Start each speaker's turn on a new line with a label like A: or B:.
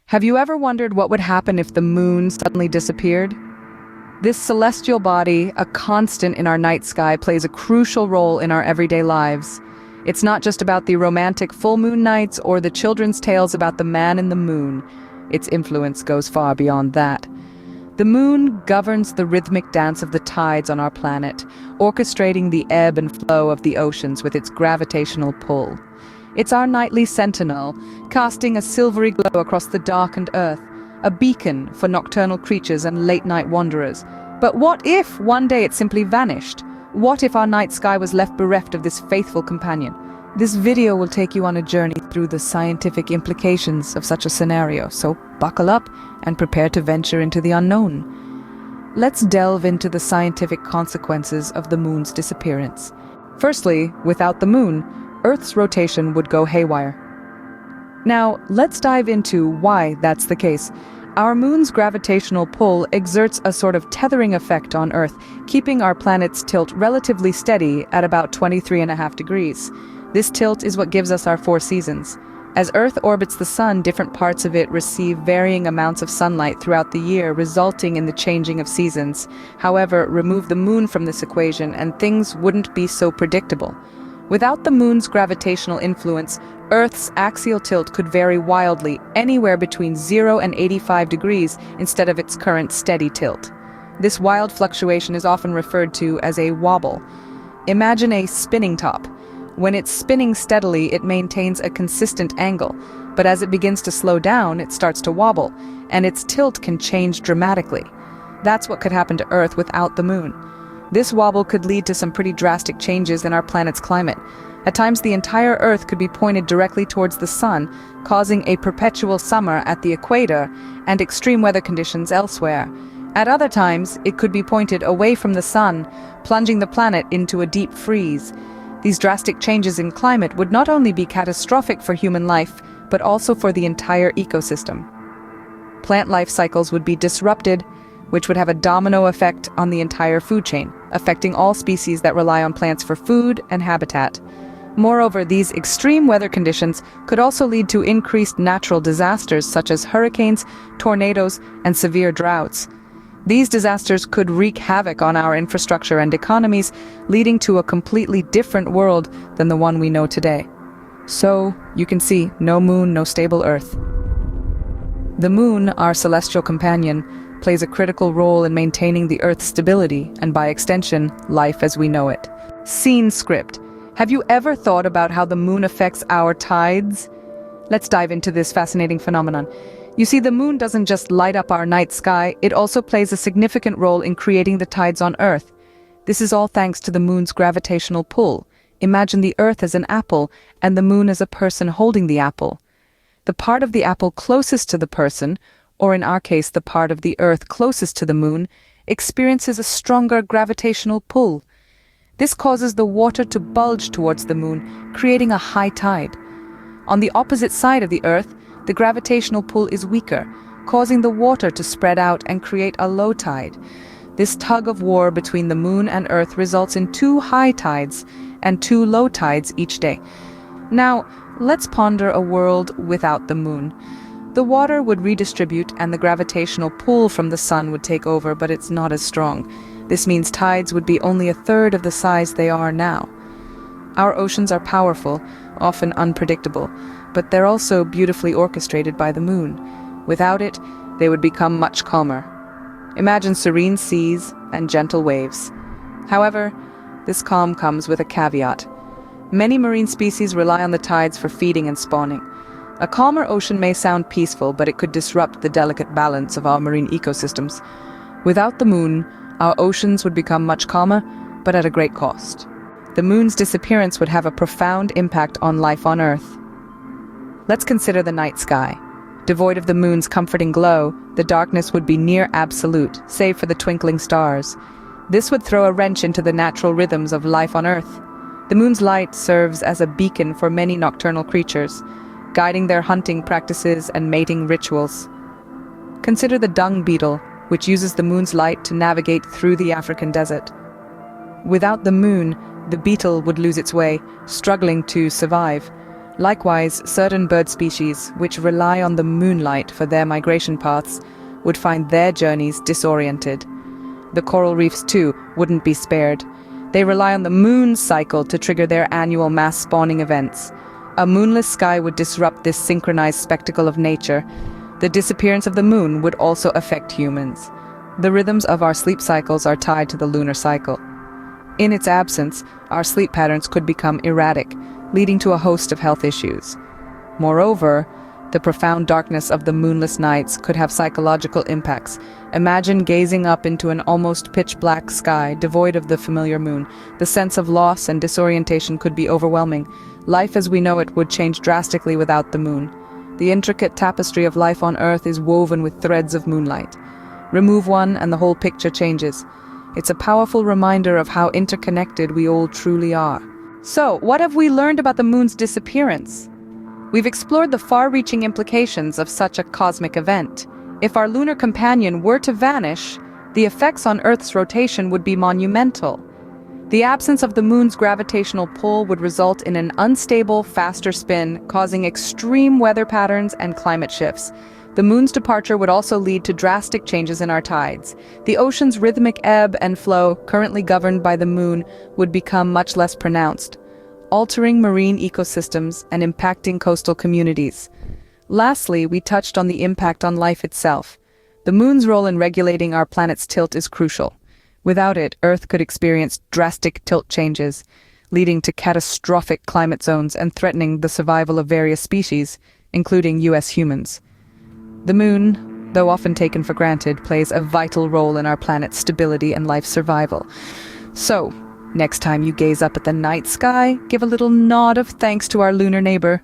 A: Have you ever wondered what would happen if the moon suddenly disappeared? This celestial body, a constant in our night sky, plays a crucial role in our everyday lives. It's not just about the romantic full moon nights or the children's tales about the man in the moon. Its influence goes far beyond that. The moon governs the rhythmic dance of the tides on our planet, orchestrating the ebb and flow of the oceans with its gravitational pull. It's our nightly sentinel, casting a silvery glow across the darkened earth, a beacon for nocturnal creatures and late-night wanderers. But what if one day it simply vanished? What if our night sky was left bereft of this faithful companion? This video will take you on a journey through the scientific implications of such a scenario, so buckle up and prepare to venture into the unknown. Let's delve into the scientific consequences of the moon's disappearance. Firstly, without the moon, Earth's rotation would go haywire. Now, let's dive into why that's the case. Our moon's gravitational pull exerts a sort of tethering effect on Earth, keeping our planet's tilt relatively steady at about 23.5 degrees. This tilt is what gives us our 4 seasons. As Earth orbits the sun, different parts of it receive varying amounts of sunlight throughout the year, resulting in the changing of seasons. However, remove the moon from this equation and things wouldn't be so predictable. Without the moon's gravitational influence, Earth's axial tilt could vary wildly, anywhere between 0 and 85 degrees instead of its current steady tilt. This wild fluctuation is often referred to as a wobble. Imagine a spinning top. When it's spinning steadily, it maintains a consistent angle, but as it begins to slow down, it starts to wobble, and its tilt can change dramatically. That's what could happen to Earth without the moon. This wobble could lead to some pretty drastic changes in our planet's climate. At times, the entire Earth could be pointed directly towards the sun, causing a perpetual summer at the equator and extreme weather conditions elsewhere. At other times, it could be pointed away from the sun, plunging the planet into a deep freeze. These drastic changes in climate would not only be catastrophic for human life, but also for the entire ecosystem. Plant life cycles would be disrupted, which would have a domino effect on the entire food chain, affecting all species that rely on plants for food and habitat. Moreover, these extreme weather conditions could also lead to increased natural disasters such as hurricanes, tornadoes, and severe droughts. These disasters could wreak havoc on our infrastructure and economies, leading to a completely different world than the one we know today. So, you can see, no moon, no stable Earth. The moon, our celestial companion, plays a critical role in maintaining the Earth's stability and, by extension, life as we know it. Scene script. Have you ever thought about how the moon affects our tides? Let's dive into this fascinating phenomenon. You see, the moon doesn't just light up our night sky, it also plays a significant role in creating the tides on Earth. This is all thanks to the moon's gravitational pull. Imagine the Earth as an apple and the moon as a person holding the apple. The part of the apple closest to the person, or in our case the part of the Earth closest to the moon, experiences a stronger gravitational pull. This causes the water to bulge towards the moon, creating a high tide. On the opposite side of the Earth, the gravitational pull is weaker, causing the water to spread out and create a low tide. This tug of war between the moon and Earth results in 2 high tides and 2 low tides each day. Now, let's ponder a world without the moon. The water would redistribute and the gravitational pull from the sun would take over, but it's not as strong. This means tides would be only a third of the size they are now. Our oceans are powerful, often unpredictable, but they're also beautifully orchestrated by the moon. Without it, they would become much calmer. Imagine serene seas and gentle waves. However, this calm comes with a caveat. Many marine species rely on the tides for feeding and spawning. A calmer ocean may sound peaceful, but it could disrupt the delicate balance of our marine ecosystems. Without the moon, our oceans would become much calmer, but at a great cost. The moon's disappearance would have a profound impact on life on Earth. Let's consider the night sky. Devoid of the moon's comforting glow, the darkness would be near absolute, save for the twinkling stars. This would throw a wrench into the natural rhythms of life on Earth. The moon's light serves as a beacon for many nocturnal creatures, guiding their hunting practices and mating rituals. Consider the dung beetle, which uses the moon's light to navigate through the African desert. Without the moon, the beetle would lose its way, struggling to survive. Likewise, certain bird species, which rely on the moonlight for their migration paths, would find their journeys disoriented. The coral reefs, too, wouldn't be spared. They rely on the moon's cycle to trigger their annual mass spawning events. A moonless sky would disrupt this synchronized spectacle of nature. The disappearance of the moon would also affect humans. The rhythms of our sleep cycles are tied to the lunar cycle. In its absence, our sleep patterns could become erratic, leading to a host of health issues. Moreover, the profound darkness of the moonless nights could have psychological impacts. Imagine gazing up into an almost pitch-black sky, devoid of the familiar moon. The sense of loss and disorientation could be overwhelming. Life as we know it would change drastically without the moon. The intricate tapestry of life on Earth is woven with threads of moonlight. Remove one and the whole picture changes. It's a powerful reminder of how interconnected we all truly are. So, what have we learned about the moon's disappearance? We've explored the far-reaching implications of such a cosmic event. If our lunar companion were to vanish, the effects on Earth's rotation would be monumental. The absence of the moon's gravitational pull would result in an unstable, faster spin, causing extreme weather patterns and climate shifts. The moon's departure would also lead to drastic changes in our tides. The ocean's rhythmic ebb and flow, currently governed by the moon, would become much less pronounced, altering marine ecosystems and impacting coastal communities. Lastly, we touched on the impact on life itself. The moon's role in regulating our planet's tilt is crucial. Without it, Earth could experience drastic tilt changes, leading to catastrophic climate zones and threatening the survival of various species, including U.S. humans. The moon, though often taken for granted, plays a vital role in our planet's stability and life survival. So, next time you gaze up at the night sky, give a little nod of thanks to our lunar neighbor.